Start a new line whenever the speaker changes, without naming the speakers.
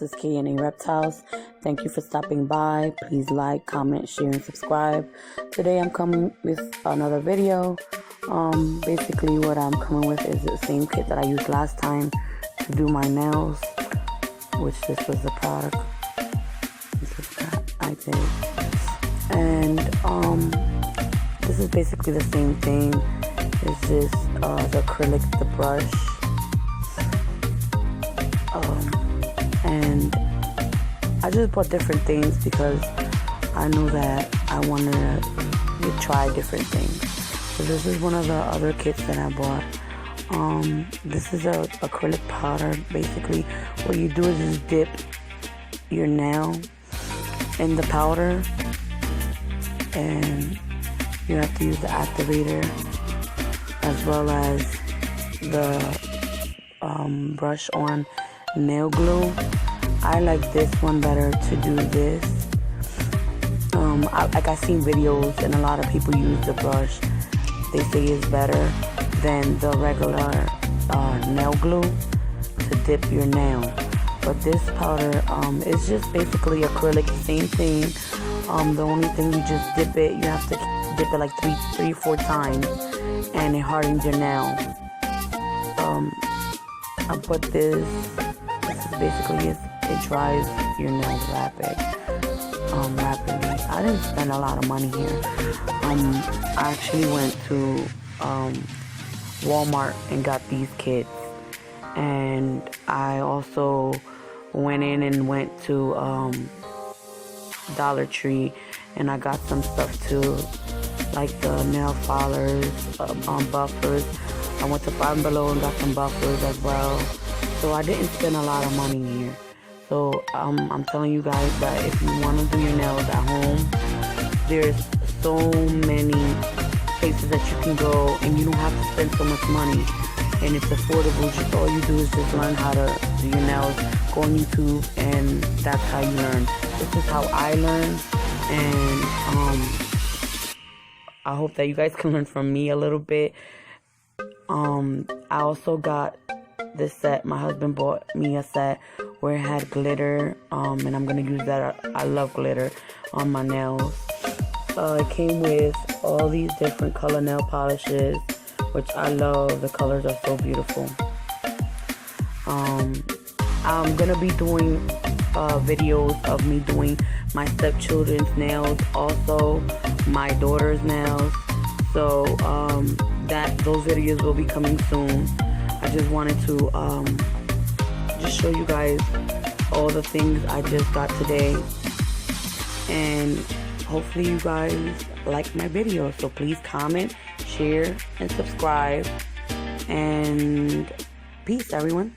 is K&A Reptiles. Thank you for stopping by. Please like, comment, share, and subscribe. Today I'm coming with another video. Basically what I'm coming with is the same kit that I used last time to do my nails, which this was the product. This is that I did. And this is basically the same thing. It's just the acrylic, the brush. And I just bought different things because I knew that I wanted to try different things. So this is one of the other kits that I bought. This is a acrylic powder. Basically, what you do is just dip your nail in the powder, and you have to use the activator as well as the brush on nail glue. I like this one better to do this. I've seen videos and a lot of people use the brush. They say it's better than the regular nail glue to dip your nail. But this powder is just basically acrylic, same thing. The only thing, you just dip it. You have to dip it like three or four times, and it hardens your nail. I put this. This is basically it dries your nails rapidly. I didn't spend a lot of money here. I actually went to Walmart and got these kits, and I also went to Dollar Tree, and I got some stuff too, like the nail filers, buffers. I went to Five Below and got some buffers as well. So I didn't spend a lot of money here. So I'm telling you guys that if you want to do your nails at home, there's so many places that you can go, and you don't have to spend so much money, and it's affordable. Just all you do is just learn how to do your nails, go on YouTube, and that's how you learn. This is how I learned, and I hope that you guys can learn from me a little bit. I also got this set. My husband bought me a set where it had glitter, and I'm gonna use that. I love glitter on my nails. It came with all these different color nail polishes, which I love. The colors are so beautiful. I'm gonna be doing videos of me doing my stepchildren's nails, also my daughter's nails. So those videos will be coming soon. I just wanted to just show you guys all the things I just got today, and hopefully you guys like my video. So please comment, share, and subscribe, and peace, everyone.